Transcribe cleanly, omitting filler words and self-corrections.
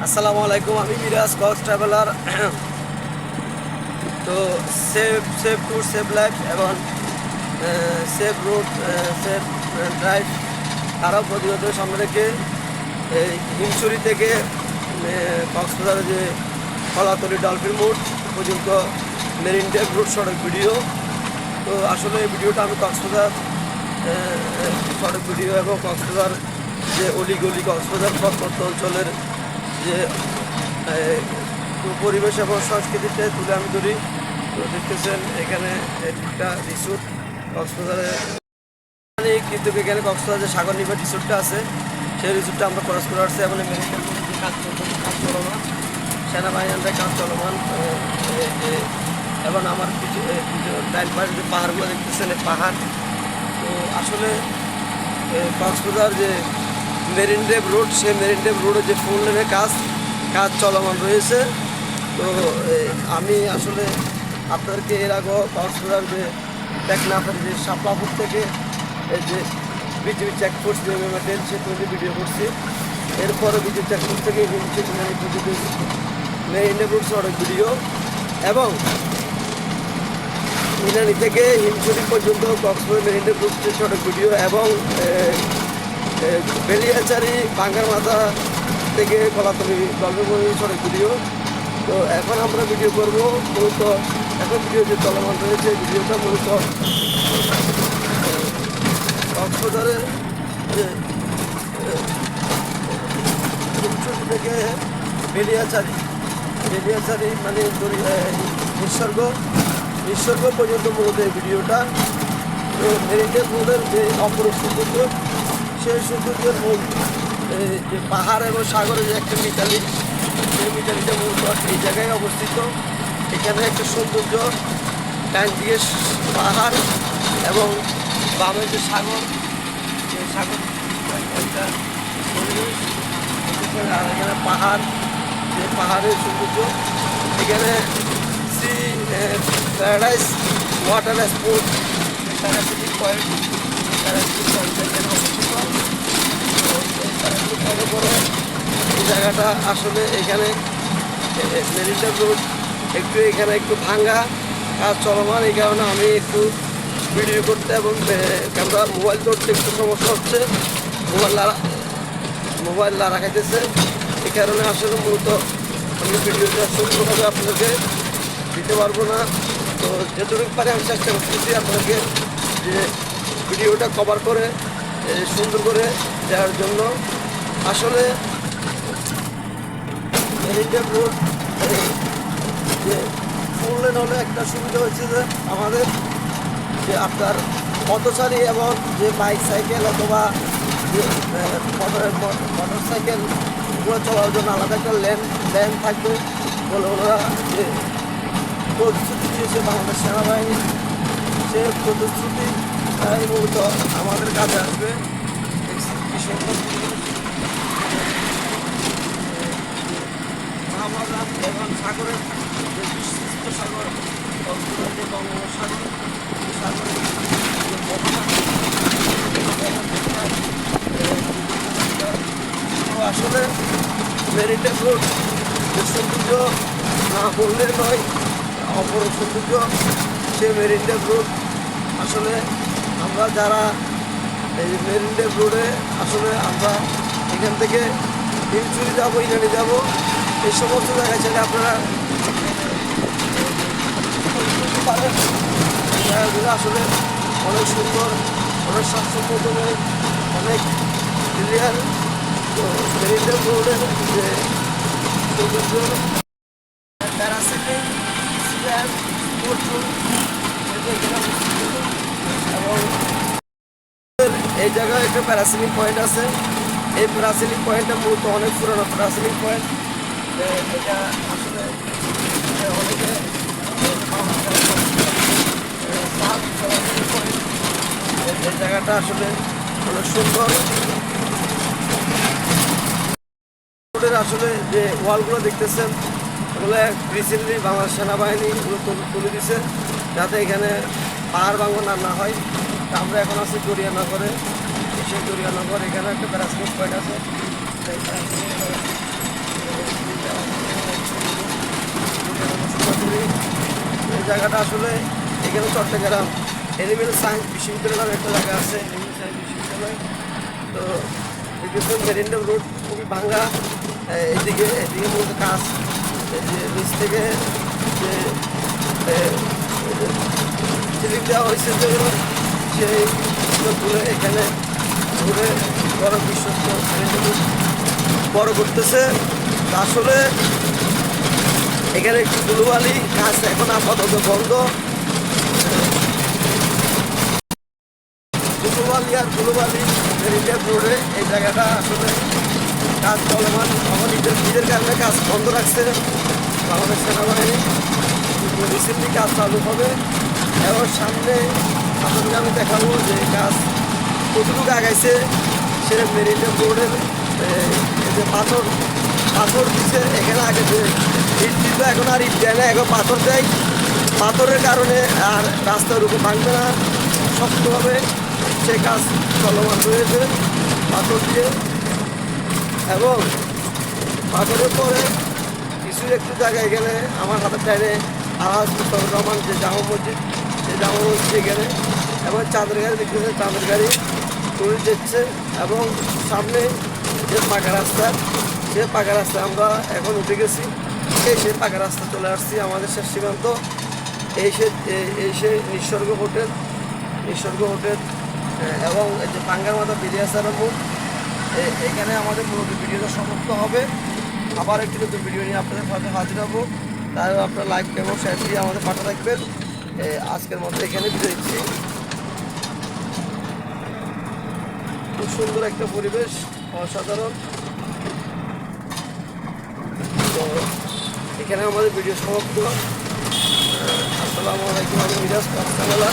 আসসালামু আলাইকুম, আমি মিরাজ কক্স ট্রাভেলার। তো সেফ ট্যুর সেফ লাইফ এবং সেফ রুট সেফ ড্রাইভ আরও প্রতিবন্ধক সামনে রেখে এই হিমছড়ি থেকে কক্সবাজারের যে কলাতলি ডলফিন মোড় পর্যন্ত মেরিন ড্রাইভ রুট সড়ক ভিডিও। তো আসলে এই ভিডিওটা আমি কক্সবাজার সড়ক ভিডিও এবং কক্সবাজার যে অলিগলি কক্সবাজার পার্বত্য অঞ্চলের যে পরিবেশ এবং সংস্কৃতিতে তুলে আমি ধরি। তো দেখতেছেন এখানে একটা রিসোর্ট কক্সবাজারে, কিন্তু এখানে কক্সবাজার যে সাগর নিবাস রিসোর্টটা আছে সেই রিসোর্টটা আমরা ক্রস করে আসছি। এবং মেরিন যে কাজ চলমান সেনাবাহিনীর কাজ চলমান এবং আমার কিছু ডাইন পাশে যে পাহাড়গুলো দেখতেছেন এই পাহাড়। তো আসলে কক্সবাজার যে মেরিন ড্রাইভ রোড সেই মেরিন ড্রাইভ রোডে যে ফুল লেনের কাজ চলমান রয়েছে। তো আমি আসলে আপনাদেরকে এর আগেও কক্সবাজার যে টেকনাফের যে শাপলাপুর থেকে এই যে বিজিবি চেকপোস্ট যে মেটেন সে তৈরি ভিডিও করছি। এরপরে বিজিবি চেকপোস্ট থেকে মেরিন ড্রাইভ রোড সড়ক ভিডিও এবং মিনানি থেকে হিমছড়ি পর্যন্ত কক্সবাজার মেরিন ড্রাইভ রোড সড়ক ভিডিও এবং বেলিয়াচারি বাঙ্গার মাথা থেকে কলাতলি গল্পবন্ধু সড়ক ভিডিও। তো এখন আমরা ভিডিও করবো মূলত, এখন ভিডিও যে চলমান রয়েছে ভিডিওটা মূলত কক্সবাজারের যে থেকে বেলিয়াচারি মানে নিঃসর্গ পর্যন্ত মূলত এই ভিডিওটা। তো মেরিন ড্রাইভ রোডের যে অপরূপ সৌন্দর্য, সেই সৌন্দর্যের মূল যে পাহাড় এবং সাগরের যে একটা মিতালি, সেই মিতালিটা মূলত এই জায়গায় অবস্থিত। এখানে একটা সৌন্দর্য, ডান দিকে পাহাড় এবং বামে যে সাগর, সেই সাগর একটা পরিবেশ। আর এখানে পাহাড়, যে পাহাড়ের সৌন্দর্য। এখানে সি প্যারাডাইস ওয়াটার স্পোর্ট প্যারাসিটিক পয়েন্ট এখানে অবস্থিত। এই জায়গাটা আসলে এখানে মেরিন ড্রাইভ রোড এখানে একটু ভাঙ্গা কাজ চলমান, এই কারণে আমি একটু ভিডিও করতে এবং ক্যামেরা মোবাইল ধরতে একটু সমস্যা হচ্ছে, মোবাইল লাড়া খাইতেছে। এই কারণে আসলে মূলত আমি ভিডিওটা সুন্দরভাবে আপনাদেরকে দিতে পারবো না। তো যেটুকু পারে আমি চেষ্টা করতেছি আপনাদেরকে যে ভিডিওটা কভার করে সুন্দর করে দেওয়ার জন্য। আসলে মেরিন ড্রাইভ রোড যে ফুল লেন হলে একটা সুবিধা হচ্ছে যে আমাদের যে আপনার পথচারী এবং যে বাইক সাইকেল অথবা যে মোটর সাইকেলগুলো চলার জন্য আলাদা একটা লেন থাকবে বলে ওনারা যে প্রতিশ্রুতি দিয়েছে বাংলাদেশ সেনাবাহিনী, সে প্রতিশ্রুতি মূলত আমাদের কাজে আসবে। মহাভারত এবং সাগরের যে বিস্তৃত সাগর যে বঙ্গোপসাগর, সাগরের আসলে মেরিন ড্রাইভ রোড যে সৌন্দর্য না বললে নয়, অপরূপ সৌন্দর্য সে মেরিন ড্রাইভ রোড। আসলে আমরা যারা এই মেরিন ড্রাইভ রোডে আসলে আমরা এখান থেকে হিমছড়ি যাবো, ইনানি যাবো, এই সমস্ত জায়গায় ছেড়ে আপনারা পারেন। জায়গাগুলো আসলে অনেক সুন্দর, অনেক স্বাস্থ্যপ্রদময়, অনেক ক্লিয়ার। তো মেরিন ড্রাইভ রোডের যে সৌন্দর্য প্যারাসিটিক এবং এই জায়গায় একটা প্যারাসিলিং পয়েন্ট আছে। এই প্যারাসিলিং পয়েন্টটা মূলত অনেক পুরনো প্যারাসিলিং পয়েন্ট। এটা আসলে অনেকে এই জায়গাটা আসলে অনেক সুন্দর। আসলে যে ওয়ালগুলো দেখতেছেন ওগুলো রিসেন্টলি বাংলাদেশ সেনাবাহিনী এগুলো তুলে দিছে যাতে এখানে পাহাড় ভাঙন না হয়। আমরা এখন আছি দরিয়ানগরে, সেই দরিয়ানগর এখানে একটা প্যারাসিলিং পয়েন্ট আছে। জায়গাটা আসলে এখানে চট্টগ্রাম এনিমেল সায়েন্স বিশ্ববিদ্যালয় নামে একটা জায়গা আছে, এনিমেল সায়েন্স বিশ্ববিদ্যালয়। তো দেখতেছেন মেরিন্ডাম রোড খুবই ভাঙ্গা। এদিকে মূলত কাজ, এই যে নিচ থেকে যে সিলিং দেওয়া হয়েছে যেগুলো, সেই তুলে এখানে ঘুরে বড় বিশ্বস্ত বড় করতেছে। আসলে এখানে একটু ধুলোবালি, কাজ এখন আপাতত বন্ধ। ধুলোবালি মেরিন্ডাম রোডে এই জায়গাটা আসলে কাজ চলমান, আমার নিজের কারণে কাজ বন্ধ রাখছে বাংলাদেশ সেনাবাহিনী। রিসেন্টলি কাজ চালু হবে এবং সামনে আপনাদেরকে আমি দেখাবো যে কাজ কতটুকু আগাইছে। সে মেরিন্ডাম রোডের যে পাথর দিচ্ছে এখানে, আগে যে ইট দিত এখন আর ইট দেয় না, এখন পাথর দেয়। পাথরের কারণে আর রাস্তার উপর ভাঙবে না, শক্তভাবে সে কাজ চলমান রয়েছে পাথর দিয়ে। এবং পাথরের পরে কিছু একটু জায়গায় গেলে আমার হাতের টাইনে আওয়াজ মুস্তফা রহমান যে জামা মসজিদ, সেই জামা মসজিদ এখানে, এবং চাঁদের গাড়ি দেখতেছে, চাঁদের গাড়ি তুলে দিচ্ছে। এবং সামনে যে পাকা রাস্তা, সে পাকা রাস্তায় আমরা এখন উঠে গেছি। সে পাকা রাস্তা চলে আসছি আমাদের শেষ সীমান্ত। এই সে নিসর্গ হোটেল এবং এই যে পাঙ্গার মাথা বিরিয়াসার মোড়। এখানে আমাদের মূলত ভিডিওটা সমাপ্ত হবে। আবার একটি নতুন ভিডিও নিয়ে আপনাদের সাথে হাজির হবো। তাই আপনারা লাইক এবং শেয়ার দিয়ে আমাদের পাশে থাকবেন। আজকের মধ্যে এখানে বিদায় দিচ্ছি। খুব সুন্দর একটা পরিবেশ, অসাধারণ। তো এখানে আমাদের ভিডিও সমাপ্ত। আসসালামু আলাইকুম, আমি মিরাজ পাঁচতলা।